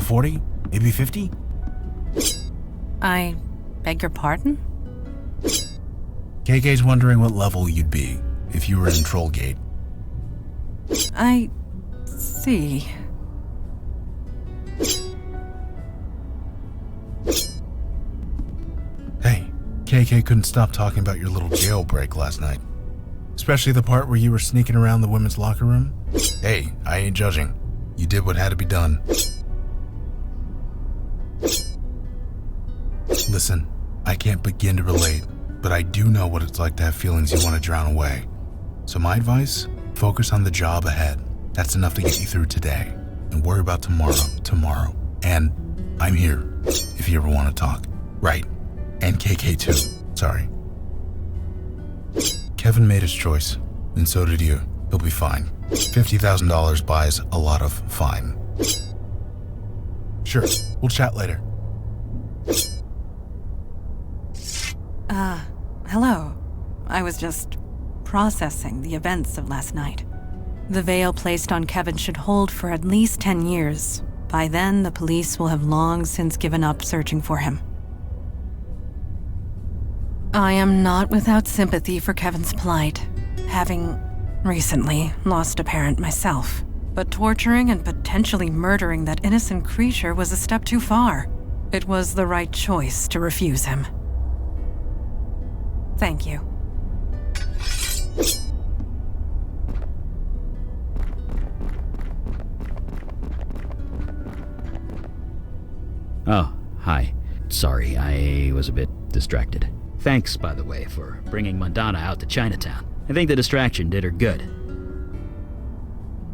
40? Maybe 50? I beg your pardon? KK's wondering what level you'd be if you were in Trollgate. I see. Hey, KK couldn't stop talking about your little jailbreak last night. Especially the part where you were sneaking around the women's locker room. Hey, I ain't judging. You did what had to be done. Listen, I can't begin to relate, but I do know what it's like to have feelings you want to drown away. So my advice, focus on the job ahead. That's enough to get you through today. And worry about tomorrow. And I'm here, if you ever want to talk. Right. And KK too. Sorry. Kevin made his choice, and so did you. He'll be fine. $50,000 buys a lot of fine. Sure, we'll chat later. Hello. I was just processing the events of last night. The veil placed on Kevin should hold for at least 10 years. By then, the police will have long since given up searching for him. I am not without sympathy for Kevin's plight, having recently lost a parent myself. But torturing and potentially murdering that innocent creature was a step too far. It was the right choice to refuse him. Thank you. Oh, hi. Sorry, I was a bit distracted. Thanks, by the way, for bringing Mandana out to Chinatown. I think the distraction did her good.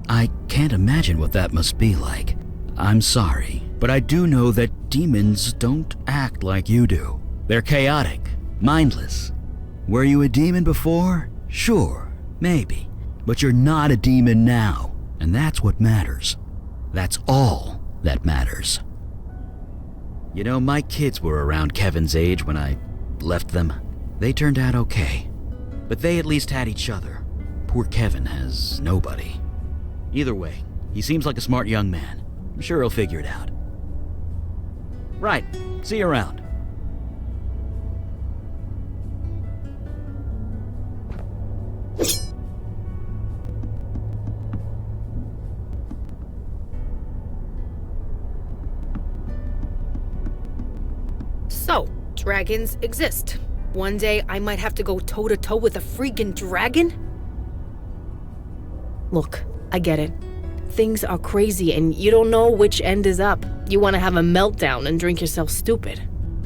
I can't imagine what that must be like. I'm sorry, but I do know that demons don't act like you do. They're chaotic, mindless. Were you a demon before? Sure, maybe. But you're not a demon now, and that's what matters. That's all that matters. You know, my kids were around Kevin's age when I left them. They turned out okay. But they at least had each other. Poor Kevin has nobody. Either way, he seems like a smart young man. I'm sure he'll figure it out. Right, see you around. So, dragons exist. One day I might have to go toe-to-toe with a freaking dragon? Look, I get it. Things are crazy and you don't know which end is up. You want to have a meltdown and drink yourself stupid.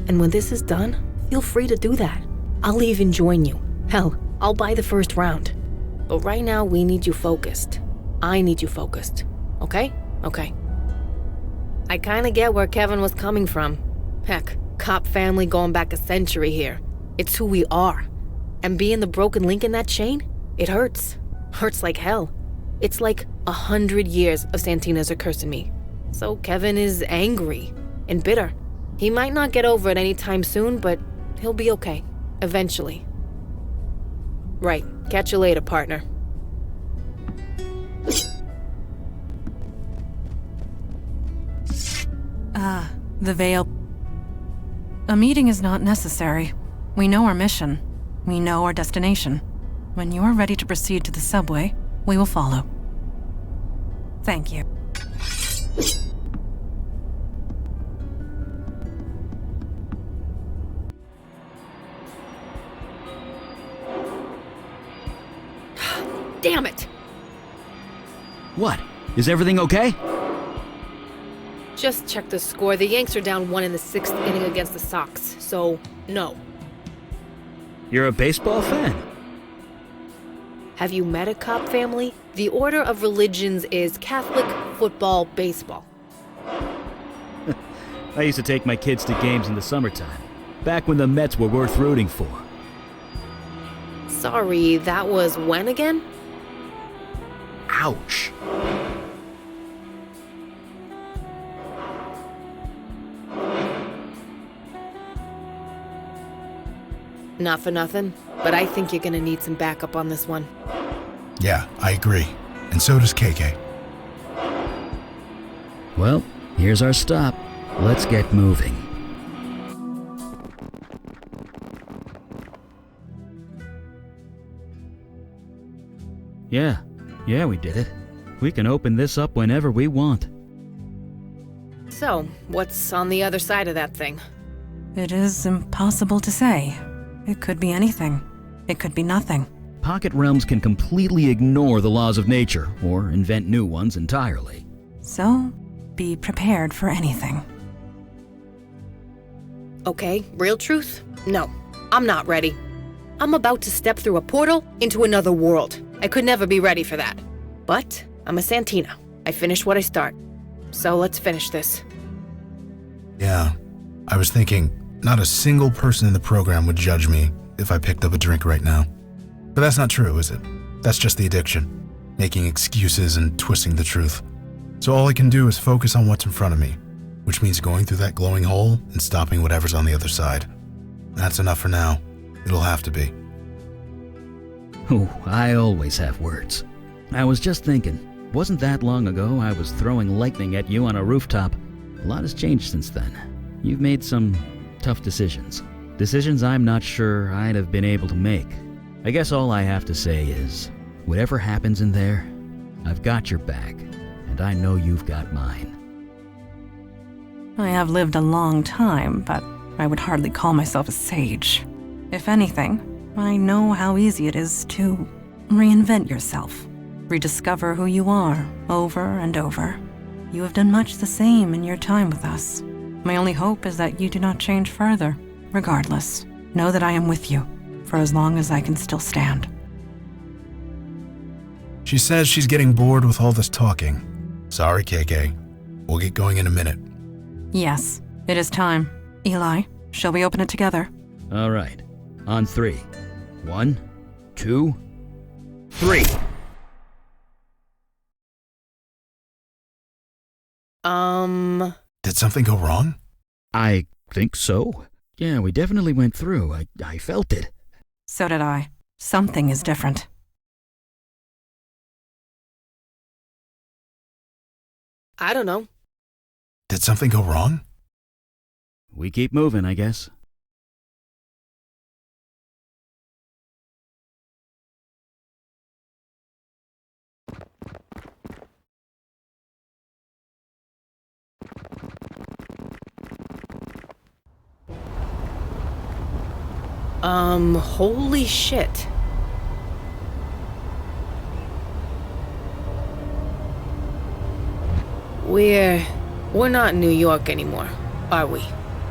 And when this is done, feel free to do that. I'll even join you. Hell, I'll buy the first round. But right now, we need you focused. I need you focused. Okay? Okay. I kinda get where Kevin was coming from. Heck, cop family going back a century here. It's who we are. And being the broken link in that chain, it hurts. Hurts like hell. It's like 100 years of Santina's are cursing me. So Kevin is angry and bitter. He might not get over it anytime soon, but he'll be okay. Eventually. Right. Catch you later, partner. The veil. A meeting is not necessary. We know our mission. We know our destination. When you are ready to proceed to the subway, we will follow. Thank you. Damn it! What? Is everything okay? Just check the score. The Yanks are down 1 in the 6th inning against the Sox, so no. You're a baseball fan? Have you met a cop family? The order of religions is Catholic, football, baseball. I used to take my kids to games in the summertime, back when the Mets were worth rooting for. Sorry, that was when again? Ouch. Not for nothing, but I think you're gonna need some backup on this one. Yeah, I agree. And so does KK. Well, Here's our stop. Let's get moving. Yeah, we did it. We can open this up whenever we want. So, what's on the other side of that thing? It is impossible to say. It could be anything. It could be nothing. Pocket realms can completely ignore the laws of nature, or invent new ones entirely. So, be prepared for anything. Okay, real truth? No, I'm not ready. I'm about to step through a portal into another world. I could never be ready for that. But I'm a Santina. I finish what I start. So let's finish this. Yeah, I was thinking, not a single person in the program would judge me if I picked up a drink right now. But that's not true, is it? That's just the addiction, making excuses and twisting the truth. So all I can do is focus on what's in front of me, which means going through that glowing hole and stopping whatever's on the other side. That's enough for now. It'll have to be. Oh, I always have words. I was just thinking, wasn't that long ago I was throwing lightning at you on a rooftop? A lot has changed since then. You've made some tough decisions. Decisions I'm not sure I'd have been able to make. I guess all I have to say is, whatever happens in there, I've got your back, and I know you've got mine. I have lived a long time, but I would hardly call myself a sage. If anything, I know how easy it is to reinvent yourself, rediscover who you are over and over. You have done much the same in your time with us. My only hope is that you do not change further. Regardless, know that I am with you for as long as I can still stand. She says she's getting bored with all this talking. Sorry, KK. We'll get going in a minute. Yes, it is time. Eli, shall we open it together? All right, on 3. 1, 2, 3. Did something go wrong? I think so. Yeah, we definitely went through. I felt it. So did I. Something is different. I don't know. Did something go wrong? We keep moving, I guess. Holy shit. We're not in New York anymore, are we?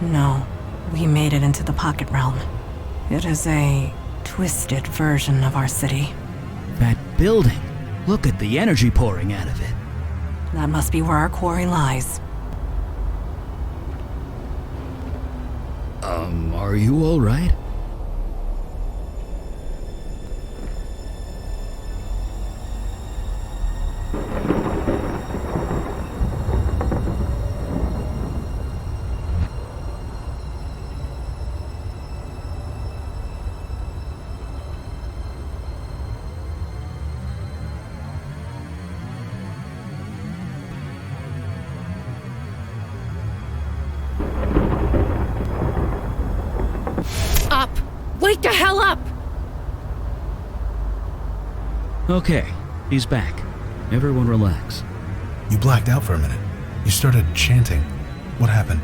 No, we made it into the Pocket Realm. It is a twisted version of our city. That building. Look at the energy pouring out of it. That must be where our quarry lies. Are you all right? Up! Wake the hell up! Okay, he's back. Everyone relax. You blacked out for a minute. You started chanting. What happened?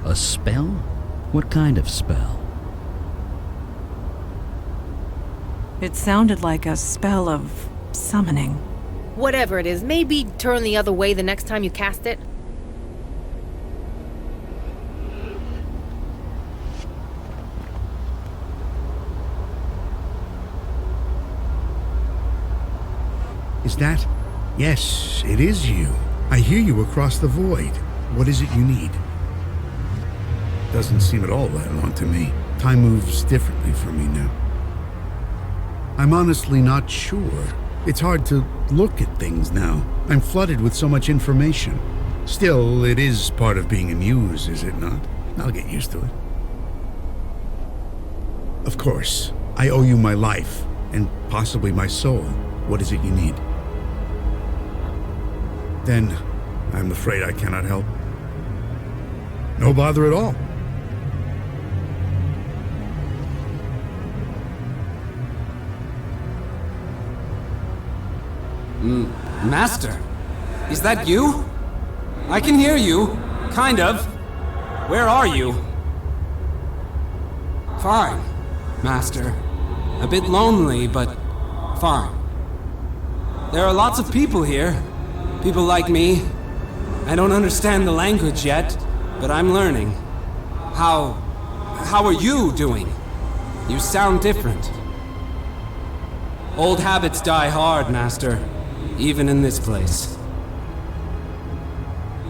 A spell? What kind of spell? It sounded like a spell of summoning. Whatever it is, maybe turn the other way the next time you cast it. Is that? Yes, it is you. I hear you across the void. What is it you need? Doesn't seem at all that long to me. Time moves differently for me now. I'm honestly not sure. It's hard to look at things now. I'm flooded with so much information. Still, it is part of being a muse, is it not? I'll get used to it. Of course, I owe you my life, and possibly my soul. What is it you need? Then, I'm afraid I cannot help. No bother at all. Master, is that you? I can hear you, kind of. Where are you? Fine, Master. A bit lonely, but fine. There are lots of people here. People like me. I don't understand the language yet, but I'm learning. How are you doing? You sound different. Old habits die hard, Master. Even in this place.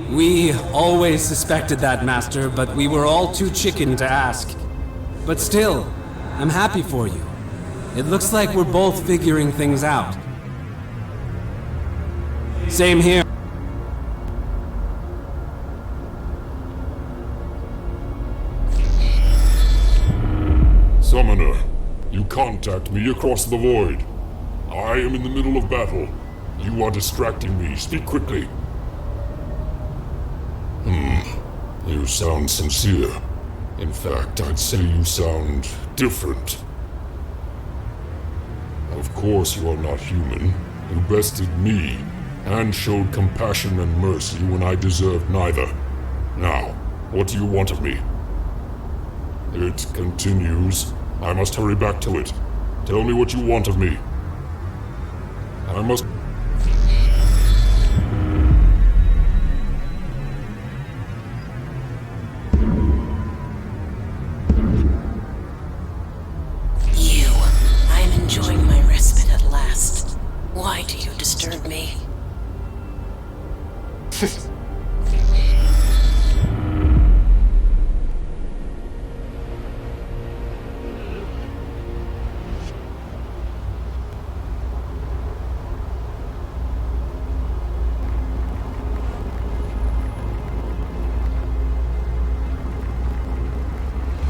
We always suspected that, Master, but we were all too chicken to ask. But still, I'm happy for you. It looks like we're both figuring things out. Same here. Summoner, you contact me across the void. I am in the middle of battle. You are distracting me. Speak quickly. You sound sincere. In fact, I'd say you sound different. Of course you are not human. You bested me, and showed compassion and mercy when I deserved neither. Now, what do you want of me? It continues. I must hurry back to it. Tell me what you want of me. I must... I'm enjoying my respite at last. Why do you disturb me?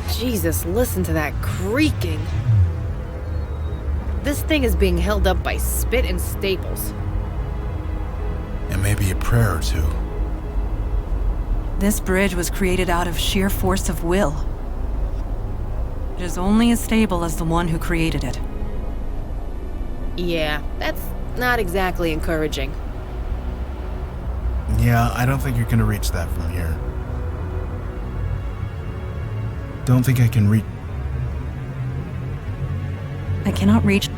Jesus, listen to that creaking. This thing is being held up by spit and staples. And maybe a prayer or two. This bridge was created out of sheer force of will. It is only as stable as the one who created it. Yeah, that's not exactly encouraging. Yeah, I don't think you're gonna reach that from here. Don't think I can reach... I cannot reach...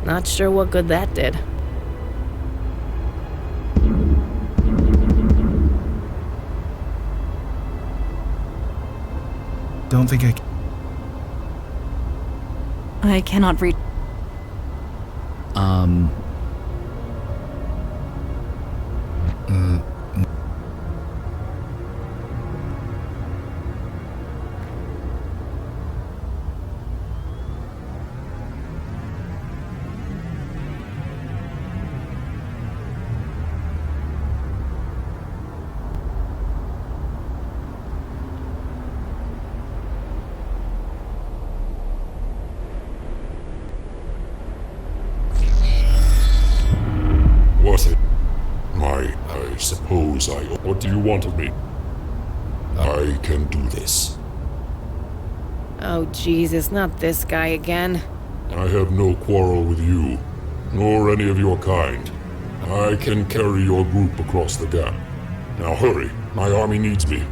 Not sure what good that did. Don't think I... I cannot reach... What? I suppose I... What do you want of me? I can do this. Oh, Jesus, not this guy again. I have no quarrel with you, nor any of your kind. I can carry your group across the gap. Now hurry, my army needs me.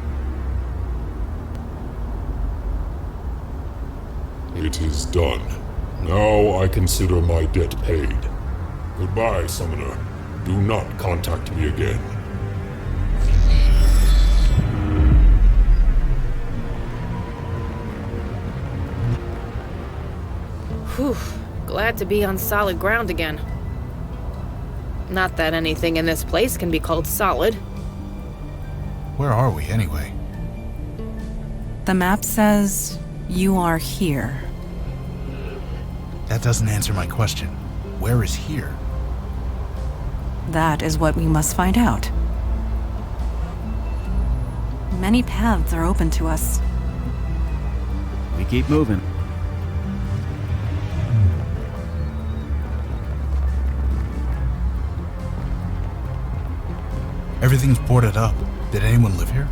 It is done. Now I consider my debt paid. Goodbye, Summoner. Do not contact me again. Whew, glad to be on solid ground again. Not that anything in this place can be called solid. Where are we, anyway? The map says you are here. That doesn't answer my question. Where is here? That is what we must find out. Many paths are open to us. We keep moving. Everything's boarded up. Did anyone live here?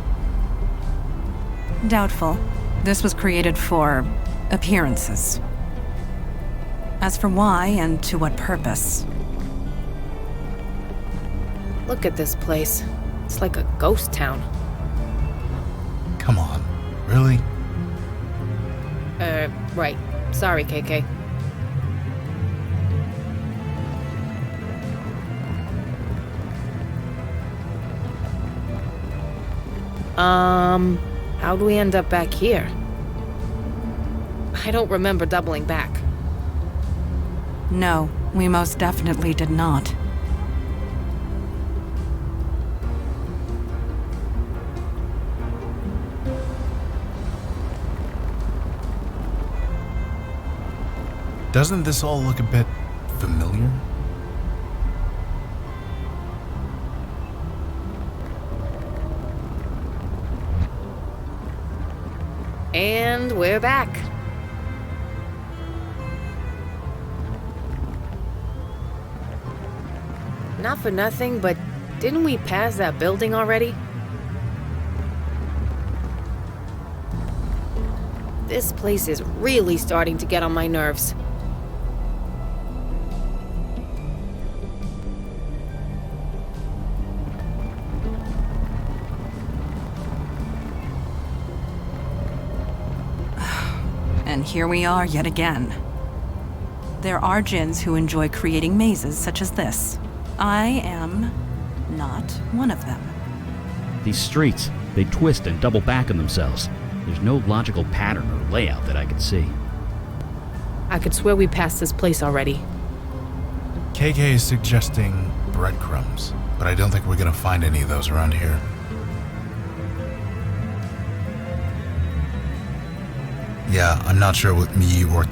Doubtful. This was created for appearances. As for why and to what purpose, Look at this place. It's like a ghost town. Come on. Really? Right. Sorry, KK. How'd we end up back here? I don't remember doubling back. no, we most definitely did not. Doesn't this all look a bit familiar? And we're back. Not for nothing, but didn't we pass that building already? This place is really starting to get on my nerves. And here we are yet again. There are djinns who enjoy creating mazes such as this. I am not one of them. These streets, they twist and double back on themselves. There's no logical pattern or layout that I can see. I could swear we passed this place already. KK is suggesting breadcrumbs, but I don't think we're gonna find any of those around here. Yeah, I'm not sure what me or...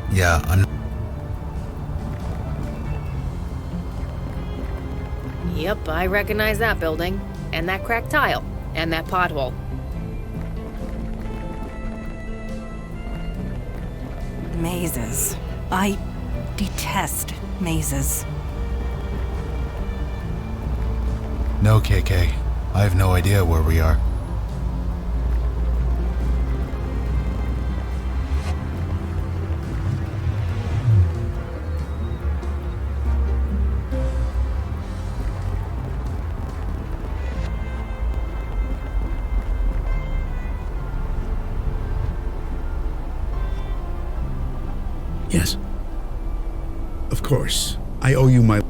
Yeah, I'm... Yep, I recognize that building. And that cracked tile. And that pothole. Mazes. I detest mazes. No, KK. I have no idea where we are. Yes. Of course. I owe you my...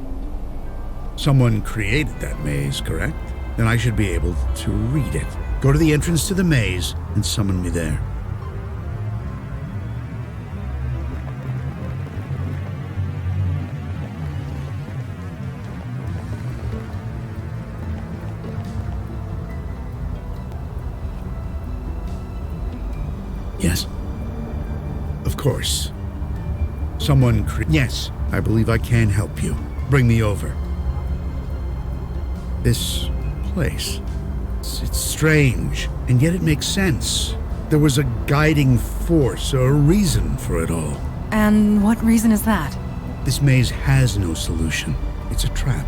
Someone created that maze, correct? Then I should be able to read it. Go to the entrance to the maze and summon me there. Yes. Of course. Someone Yes, I believe I can help you. Bring me over. This place. It's strange, and yet it makes sense. There was a guiding force, or a reason for it all. And what reason is that? This maze has no solution. It's a trap.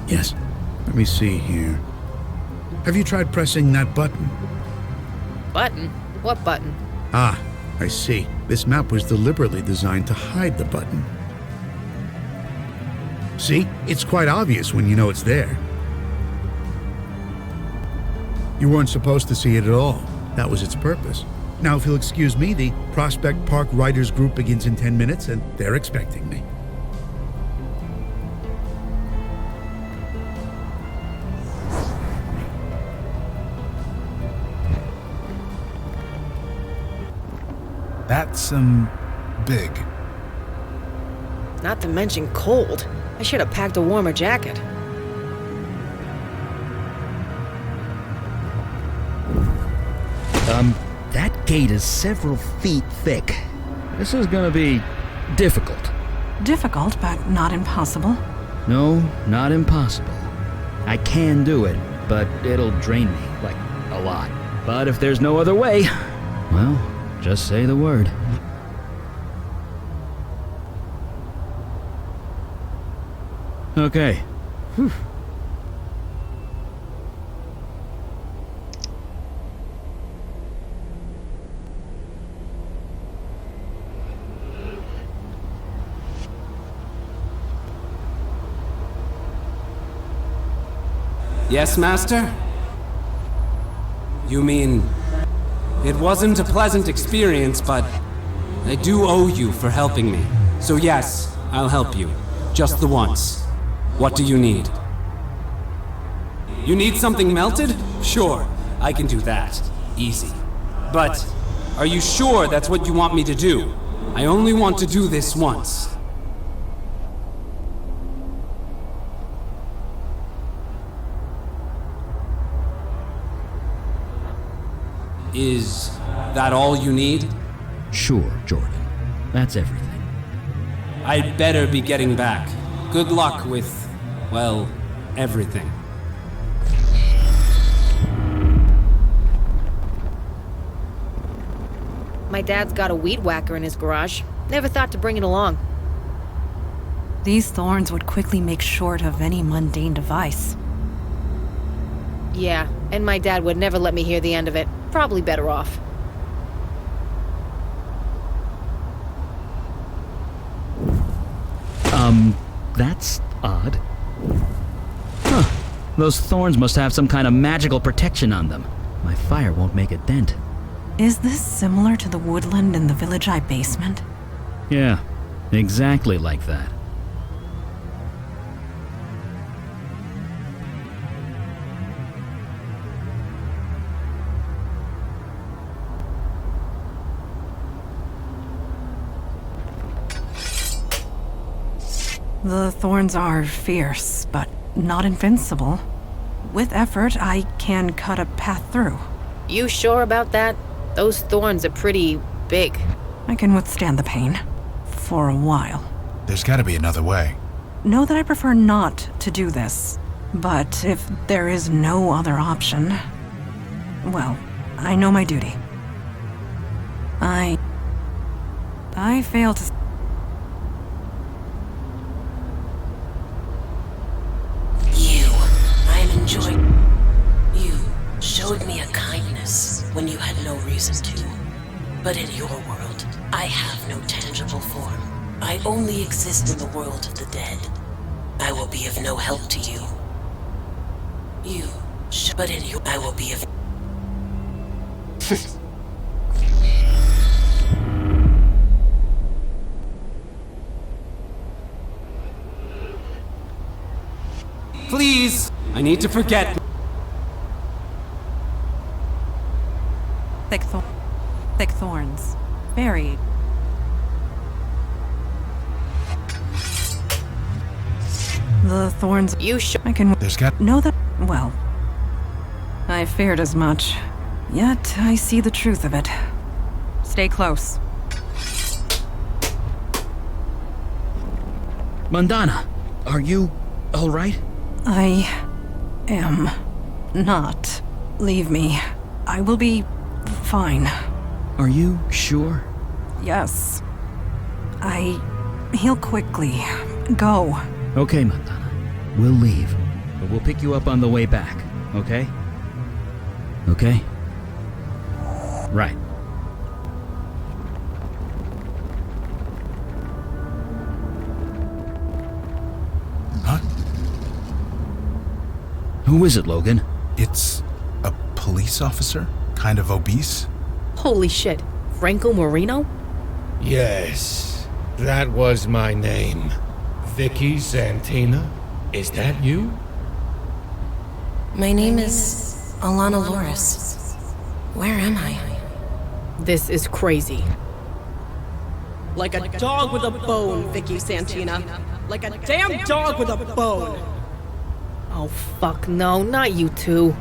Yes. Let me see here. Have you tried pressing that button? Button? What button? Ah, I see. This map was deliberately designed to hide the button. See? It's quite obvious when you know it's there. You weren't supposed to see it at all. That was its purpose. Now, if you'll excuse me, the Prospect Park Writers Group begins in 10 minutes, and they're expecting me. That's, big. Not to mention cold. I should have packed a warmer jacket. That gate is several feet thick. This is gonna be difficult. Difficult, but not impossible. No, not impossible. I can do it, but it'll drain me, like, a lot. But if there's no other way, well, just say the word. Okay. Whew. Yes, Master? You mean... It wasn't a pleasant experience, but... I do owe you for helping me. So yes, I'll help you. Just the once. What do you need? You need something melted? Sure, I can do that. Easy. But... Are you sure that's what you want me to do? I only want to do this once. Is that all you need? Sure, Jordan. That's everything. I'd better be getting back. Good luck with, well, everything. My dad's got a weed whacker in his garage. Never thought to bring it along. These thorns would quickly make short of any mundane device. Yeah, and my dad would never let me hear the end of it. Probably better off. That's odd. Huh. Those thorns must have some kind of magical protection on them. My fire won't make a dent. Is this similar to the woodland in the Village Eye basement? Yeah, exactly like that. The thorns are fierce, but not invincible. With effort, I can cut a path through. You sure about that? Those thorns are pretty big. I can withstand the pain. For a while. There's gotta be another way. Know that I prefer not to do this. But if there is no other option... Well, I know my duty. I fail to... You showed me a kindness when you had no reason to. But in your world, I have no tangible form. I only exist in the world of the dead. I will be of no help to you. But in you, I will be of... Please! I need to forget... Thick thorns. Buried. The thorns... I can... There's got... Know that... Well... I feared as much. Yet, I see the truth of it. Stay close. Mandana, are you alright? I... am... not. Leave me. I will be... fine. Are you sure? Yes. I... heal quickly. Go. Okay, Mandana. We'll leave. But we'll pick you up on the way back, okay? Okay? Right. Huh? Who is it, Logan? It's a police officer? Kind of obese? Holy shit. Franco Marino? Yes, that was my name. Vicky Santina? Is that you? My name is Alana Loris. Where am I? This is crazy. Like a dog with a bone, Vicky Santina. Like a damn dog with a bone. Oh fuck no, not you two.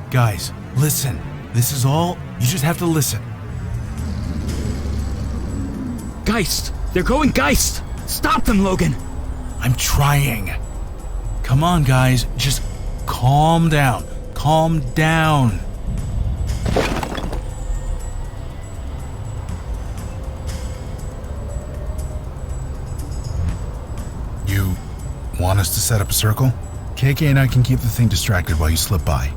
Guys, listen. This is all. You just have to listen. Geist! They're going Geist! Stop them, Logan! I'm trying. Come on, guys. Just calm down. Calm down. You want us to set up a circle? KK and I can keep the thing distracted while you slip by.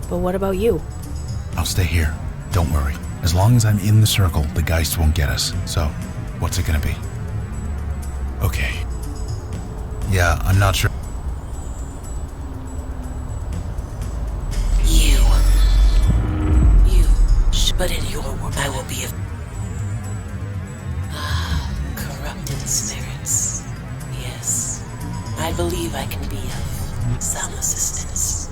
But what about you? I'll stay here. Don't worry. As long as I'm in the circle, the Geist won't get us. So, what's it gonna be? Okay. Yeah, I'm not sure. But in your world, I will be corrupted spirits. Yes, I believe I can be of some assistance.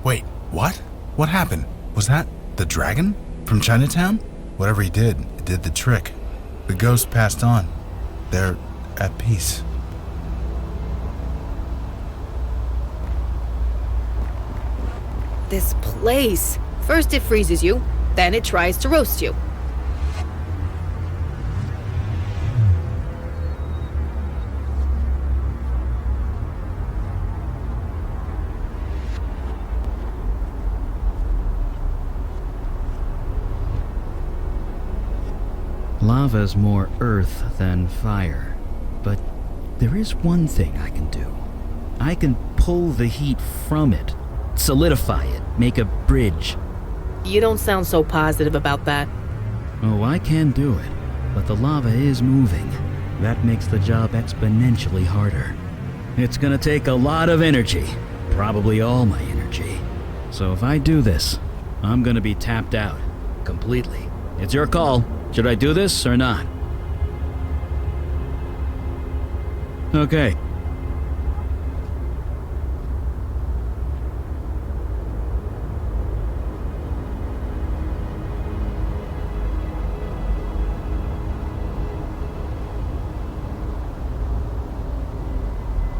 Wait, what? What happened? Was that the dragon from Chinatown? Whatever he did, it did the trick. The ghost passed on. They're at peace. This place. First it freezes you, then it tries to roast you. Lava's more earth than fire, but there is one thing I can do. I can pull the heat from it, solidify it, make a bridge. You don't sound so positive about that. Oh, I can do it, but the lava is moving. That makes the job exponentially harder. It's gonna take a lot of energy, probably all my energy. So if I do this, I'm gonna be tapped out, completely. It's your call. Should I do this or not? Okay.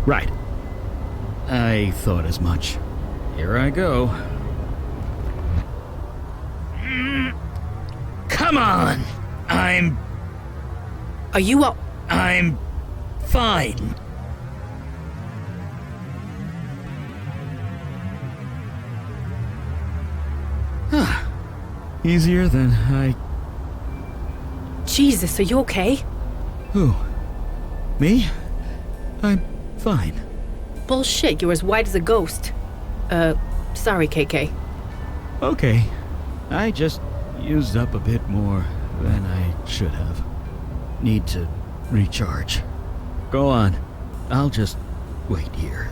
Right. I thought as much. Here I go. Come on! Are you all... I'm fine. Easier than I... Jesus, are you okay? Who? Me? I'm fine. Bullshit, you're as white as a ghost. Sorry, KK. Okay. I just used up a bit more than I should have. Need to recharge. Go on. I'll just wait here.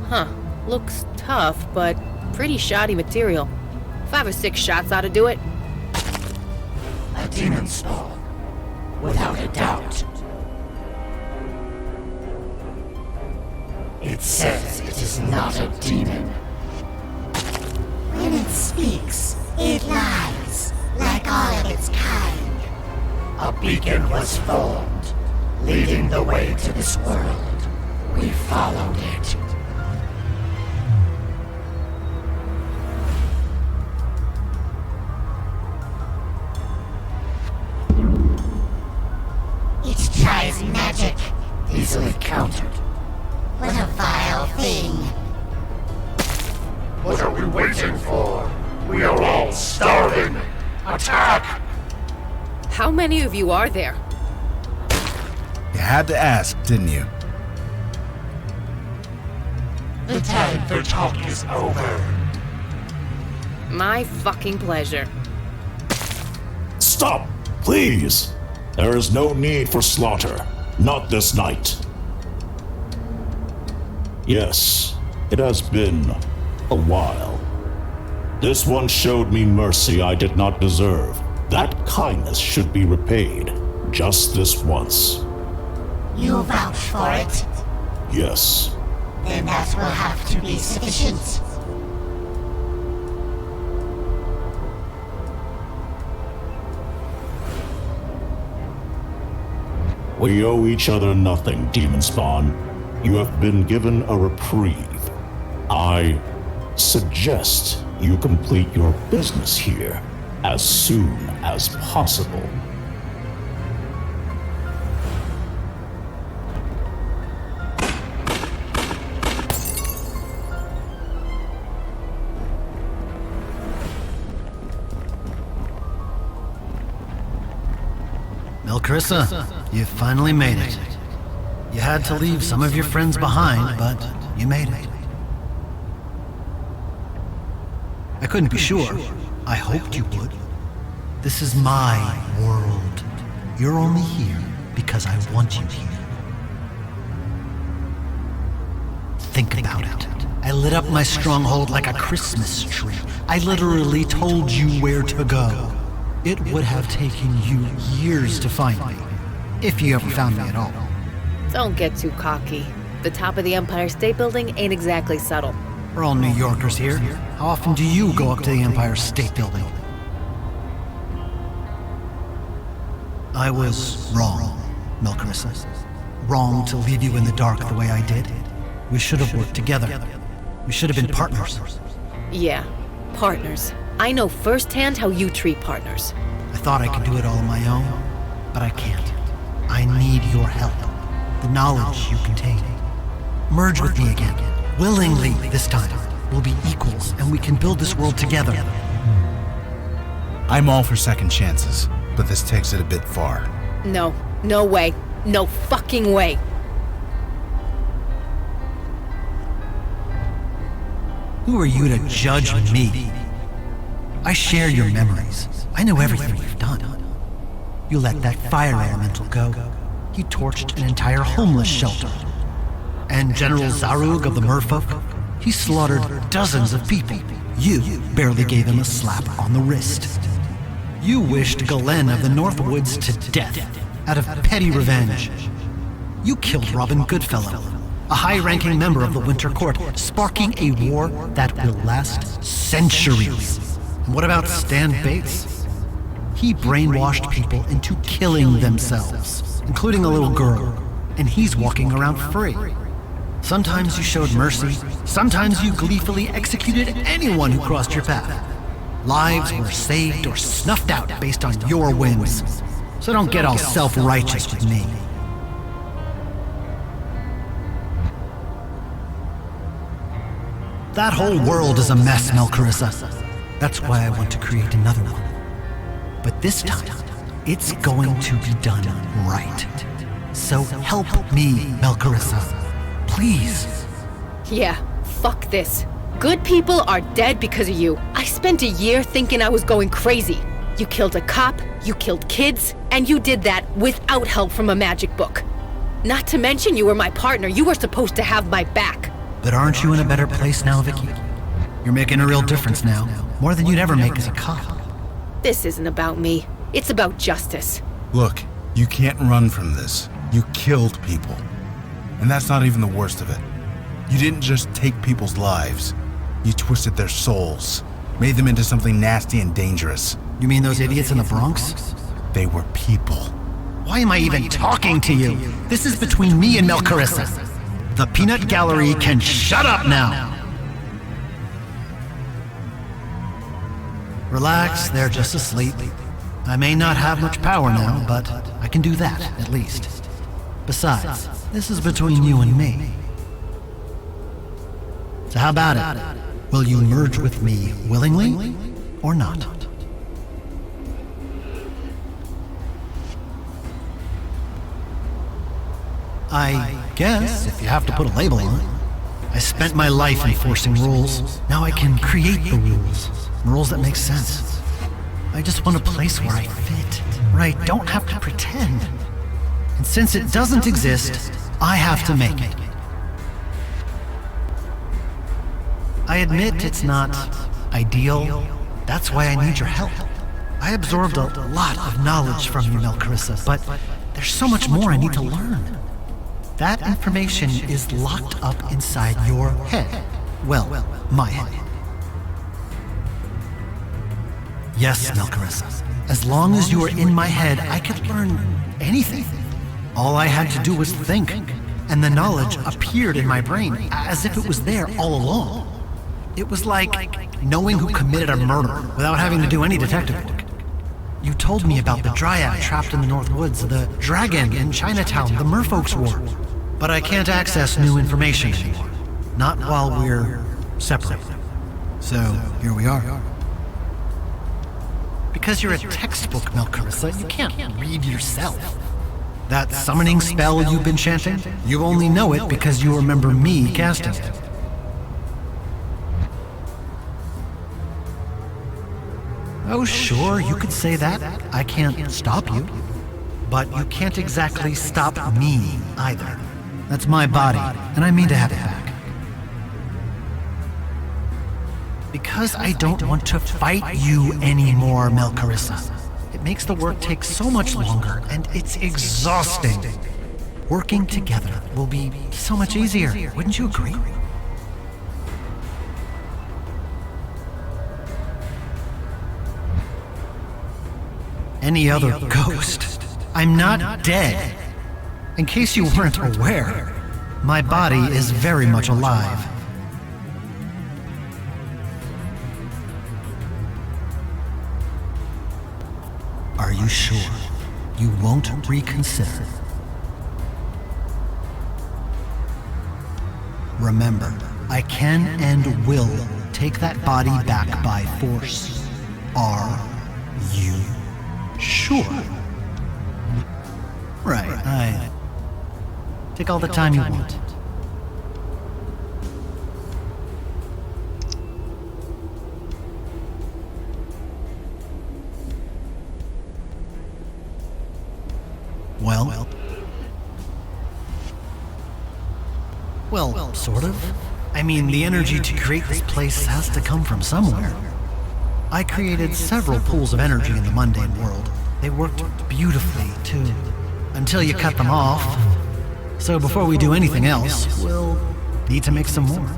Huh. Looks tough, but pretty shoddy material. 5 or 6 shots ought to do it. A demon spawn, without a doubt. It says it is not a demon. When it speaks, it lies, like all of its kind. A beacon was formed, leading the way to this world. We followed it. It tries magic, easily countered. What a vile thing. What are we waiting for? We are all starving. Attack! How many of you are there? You had to ask, didn't you? The time for talk is over. My fucking pleasure. Stop, please! There is no need for slaughter. Not this night. Yes, It has been a while. This one showed me mercy I did not deserve. That kindness should be repaid, just this once. You vouch for it? Yes. Then that will have to be sufficient. We owe each other nothing, Demon Spawn. You have been given a reprieve. I suggest you complete your business here as soon as possible. Melcarissa, you finally made it. You had to leave some of your friends behind, but you made it. I couldn't be sure. I hoped you would. This is my world. You're only here because I want you here. Think about it. I lit up my stronghold like a Christmas tree. I literally told you where to go. It would have taken you years to find me, if you ever found me at all. Don't get too cocky. The top of the Empire State Building ain't exactly subtle. We're all New Yorkers here. How often do you go up to the Empire State Building? I was wrong, Melcarissa. Wrong to leave you in the dark the way I did. We should have worked together. We should have been partners. Yeah, partners. I know firsthand how you treat partners. I thought I could do it all on my own, but I can't. I need your help. The knowledge you contain. Merge with me again. Willingly this time. We'll be equals, and we can build this world together. I'm all for second chances, but this takes it a bit far. No, no way. No fucking way. Who are you to judge me? I share your memories. I know everything you've done. You let that fire elemental go. You torched an entire homeless shelter. And General Zarug of the Merfolk, he slaughtered dozens of people. You barely gave him a slap on the wrist. You wished Galen of the Northwoods to death out of petty revenge. You killed Robin Goodfellow, a high-ranking member of the Winter Court, sparking a war that will last centuries. And what about Stan Bates? He brainwashed people into killing themselves, including a little girl, and he's walking around free. Sometimes you showed mercy, sometimes you gleefully executed anyone who crossed your path. Lives were saved or snuffed out based on your whims. So don't get all self-righteous with me. That whole world is a mess, Melcarissa. That's why I want to create another one. But this time, it's going to be done right. So help me, Melcarissa. Please. Yeah, fuck this. Good people are dead because of you. I spent a year thinking I was going crazy. You killed a cop, you killed kids, and you did that without help from a magic book. Not to mention you were my partner. You were supposed to have my back. But aren't you in a better place now, Vicky? You're making a real difference now. More than you'd ever make as a cop. This isn't about me. It's about justice. Look, you can't run from this. You killed people. And that's not even the worst of it. You didn't just take people's lives. You twisted their souls. Made them into something nasty and dangerous. You mean those idiots in the Bronx? They were people. Why am I even talking to you? This is between me and Melcarissa. The Peanut Gallery can shut up now. Relax, they're just asleep. I may not have much power now, but I can do that, at least. Besides, this is between you and me. So how about it? Will you merge with me willingly or not? I guess, if you have to put a label on it. I spent my life enforcing rules. Now I can create the rules. Rules that make sense. I just want a place where I fit, where I don't have to pretend. And since it doesn't exist, I have to make it. I admit it's not ideal. That's why I need your help. I absorbed a lot of knowledge from you, Melcarissa, but there's so much more I need to learn. That information is locked up inside your head. Well, my head. Yes, Melcarissa. As long as you were in my head, I could learn anything. All I had to do was think, and the knowledge appeared in my brain as if it was there all along. It was like knowing who committed a murder without having to do any detective work. You told me about the Dryad trapped in the North Woods, the dragon in Chinatown, the Merfolk's War. But I can't access new information anymore. Not while we're separate. So, here we are. Because you're a textbook, Melcarissa, you can't read yourself. That summoning spell you've been chanting, you only know it because you remember me casting it. Oh, sure, you could say that. I can't stop you. But you can't exactly stop me, either. That's my body, and I mean to have it back. Because I don't want to fight you anymore, Melcarissa. It makes the work take so much longer, and it's exhausting. Working together will be so much easier, wouldn't you agree? Any other ghost. I'm not dead. In case you weren't aware, my body is very much alive. Are you sure you won't reconsider? Remember, I can and will take that body back by force. Are you sure? Right, I take all the time you want. Well, sort of. I mean, the energy to create this place has to come from somewhere. I created several pools of energy in the mundane world. They worked beautifully, too. Until you cut them off. So before we do anything else, we'll need to make some more.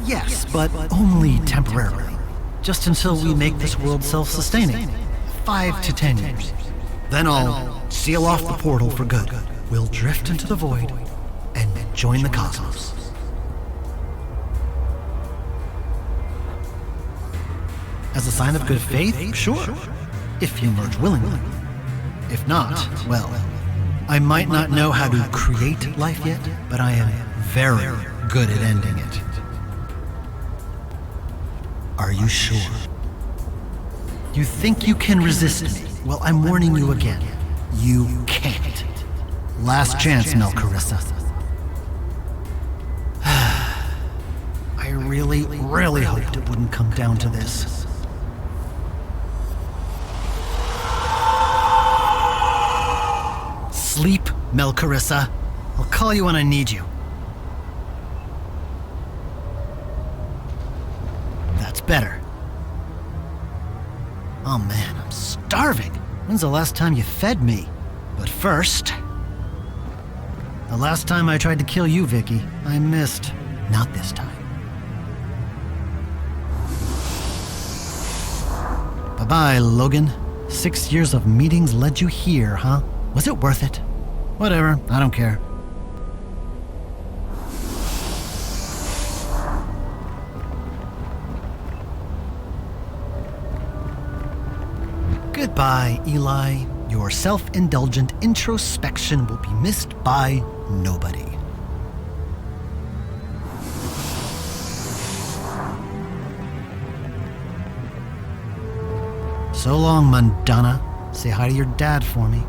Yes, but only temporarily. Just until we make this world self-sustaining. 5 to 10 years. Then I'll seal off the portal for good. We'll drift into the void and join the cosmos. As a sign of good faith, sure. If you merge willingly. If not, well, I might not know how to create life yet, but I am very good at ending it. Are you sure? You think you can resist me? Well, I'm warning you again. You can't. Last chance, Melcarissa. I really, really hoped it wouldn't come down to this. Sleep, Melcarissa. I'll call you when I need you. That's better. Oh man, I'm starving. When's the last time you fed me? But first... The last time I tried to kill you, Vicky, I missed. Not this time. Bye-bye, Logan. 6 years of meetings led you here, huh? Was it worth it? Whatever, I don't care. Goodbye, Eli. Your self-indulgent introspection will be missed by nobody. So long, Madonna. Say hi to your dad for me.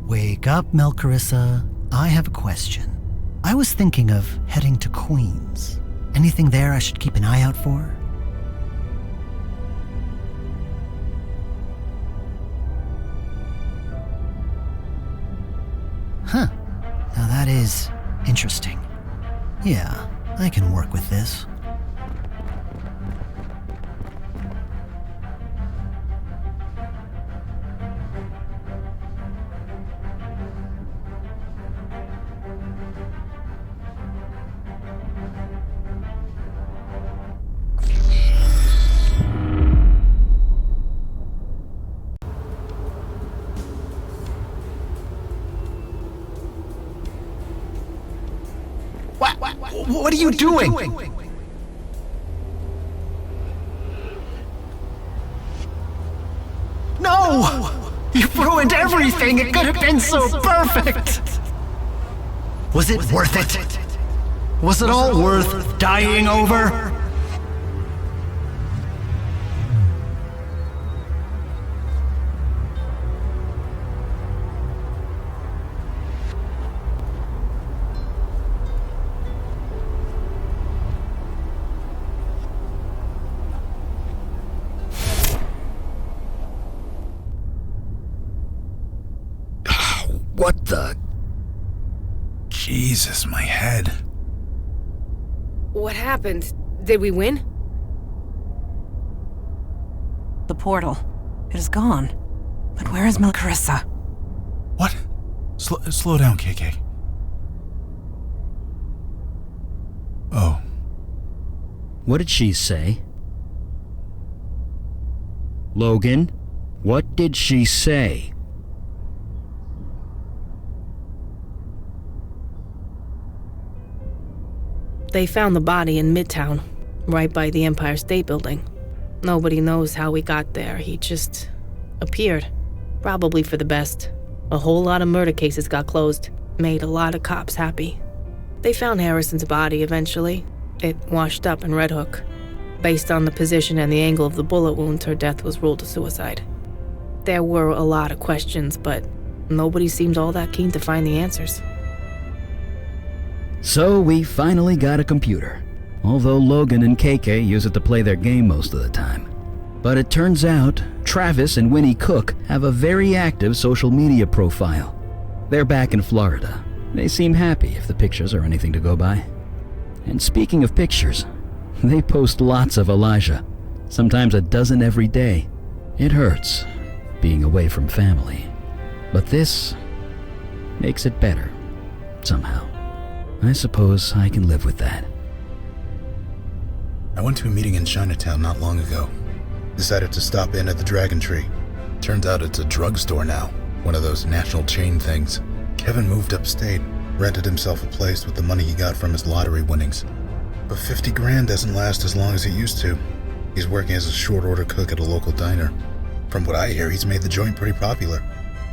Wake up, Melcarissa. I have a question. I was thinking of heading to Queens. Anything there I should keep an eye out for? Huh. Now that is interesting. Yeah, I can work with this. What are you doing? No! You've ruined everything! It could have been so perfect! Was it worth it? Was it all worth dying over? What the? Jesus, my head. What happened? Did we win? The portal. It is gone. But where is Melcarissa? What? Slow down, KK. Oh. What did she say? Logan, what did she say? They found the body in Midtown, right by the Empire State Building. Nobody knows how he got there. He just appeared. Probably for the best. A whole lot of murder cases got closed. Made a lot of cops happy. They found Harrison's body eventually. It washed up in Red Hook. Based on the position and the angle of the bullet wound, her death was ruled a suicide. There were a lot of questions, but nobody seemed all that keen to find the answers. So we finally got a computer, although Logan and KK use it to play their game most of the time. But it turns out Travis and Winnie Cook have a very active social media profile. They're back in Florida. They seem happy if the pictures are anything to go by. And speaking of pictures, they post lots of Elijah, sometimes a dozen every day. It hurts, being away from family. But this makes it better, somehow. I suppose I can live with that. I went to a meeting in Chinatown not long ago. Decided to stop in at the Dragon Tree. Turns out it's a drugstore now, one of those national chain things. Kevin moved upstate, rented himself a place with the money he got from his lottery winnings. But 50 grand doesn't last as long as it used to. He's working as a short order cook at a local diner. From what I hear, he's made the joint pretty popular.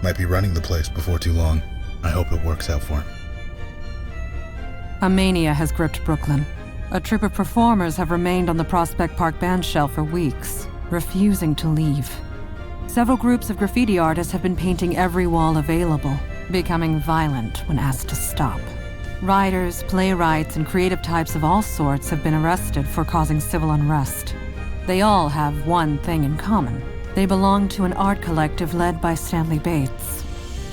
Might be running the place before too long. I hope it works out for him. A mania has gripped Brooklyn. A troupe of performers have remained on the Prospect Park bandshell for weeks, refusing to leave. Several groups of graffiti artists have been painting every wall available, becoming violent when asked to stop. Writers, playwrights, and creative types of all sorts have been arrested for causing civil unrest. They all have one thing in common. They belong to an art collective led by Stanley Bates.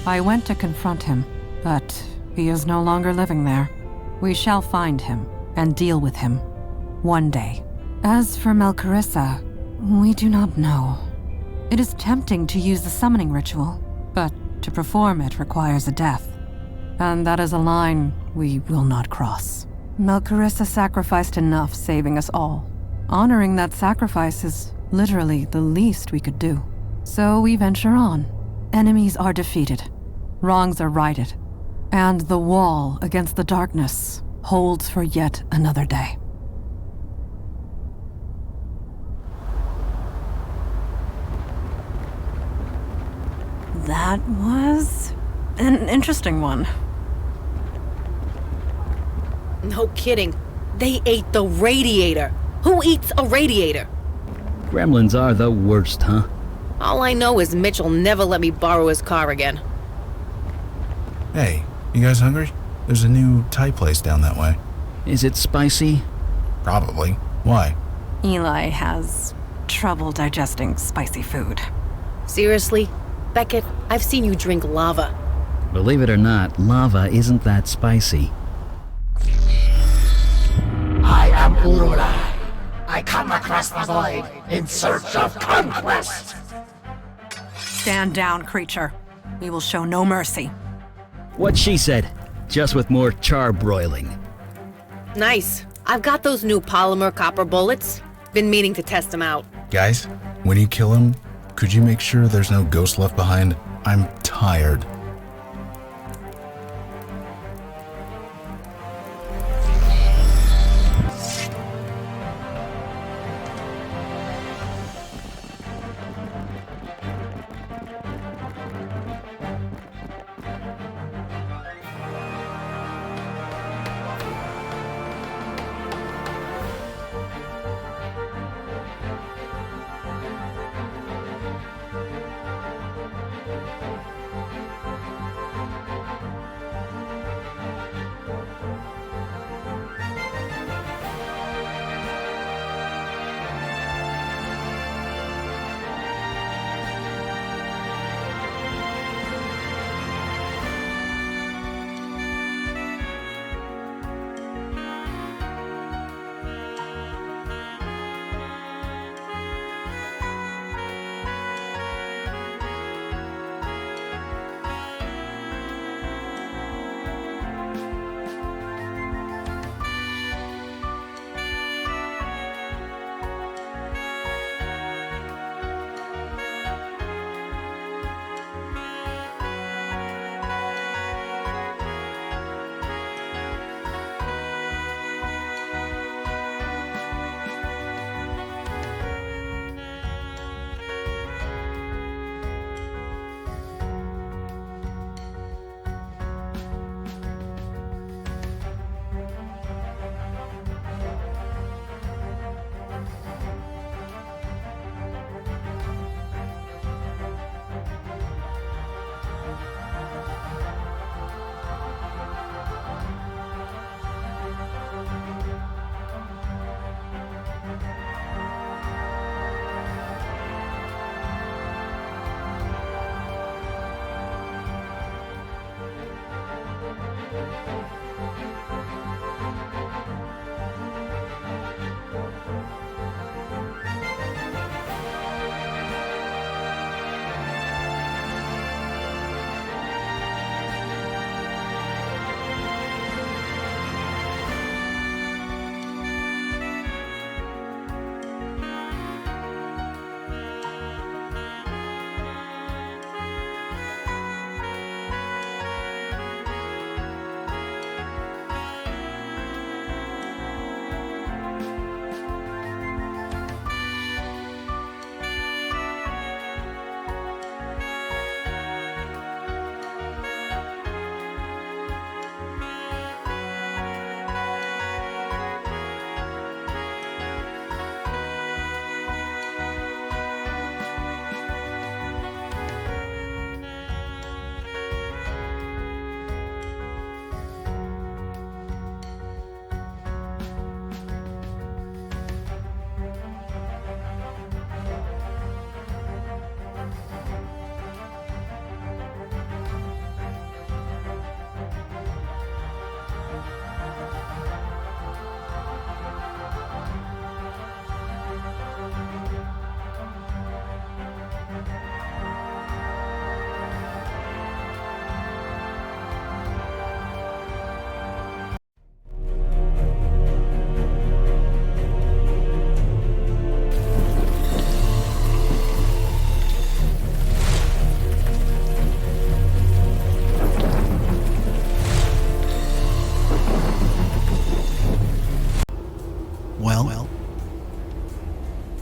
I went to confront him, but he is no longer living there. We shall find him and deal with him one day. As for Melcarissa, we do not know. It is tempting to use the summoning ritual, but to perform it requires a death. And that is a line we will not cross. Melcarissa sacrificed enough, saving us all. Honoring that sacrifice is literally the least we could do. So we venture on. Enemies are defeated. Wrongs are righted. And the wall against the darkness holds for yet another day. That was an interesting one. No kidding. They ate the radiator. Who eats a radiator? Gremlins are the worst, huh? All I know is Mitchell never let me borrow his car again. Hey, you guys hungry? There's a new Thai place down that way. Is it spicy? Probably. Why? Eli has trouble digesting spicy food. Seriously? Beckett, I've seen you drink lava. Believe it or not, lava isn't that spicy. I am Urulai. I come across the void in search of conquest. Stand down, creature. We will show no mercy. What she said, just with more charbroiling. Nice. I've got those new polymer copper bullets. Been meaning to test them out. Guys, when you kill him, could you make sure there's no ghost left behind? I'm tired.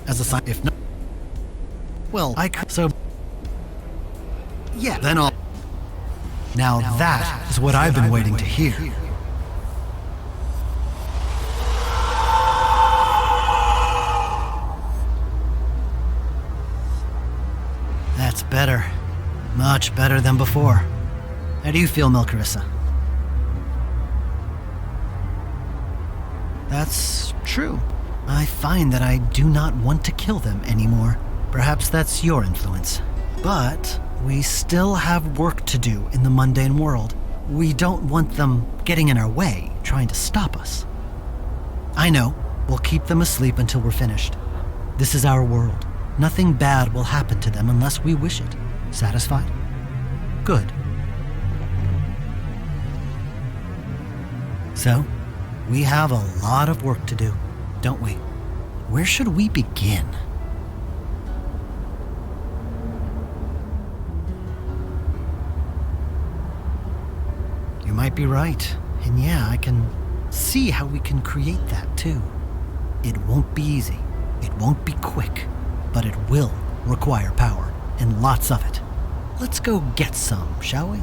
As a sign, if not, well, I could. So, yeah, then I'll. Now that is what I've been waiting to hear. That's better. Much better than before. How do you feel, Melcarissa? That's true. I find that I do not want to kill them anymore. Perhaps that's your influence. But We still have work to do in the mundane world. We don't want them getting in our way, trying to stop us. I know. We'll keep them asleep until we're finished. This is our world. Nothing bad will happen to them unless we wish it. Satisfied? Good. So, we have a lot of work to do, don't we? Where should we begin? You might be right. And yeah, I can see how we can create that too. It won't be easy. It won't be quick. But it will require power, and lots of it. Let's go get some, shall we?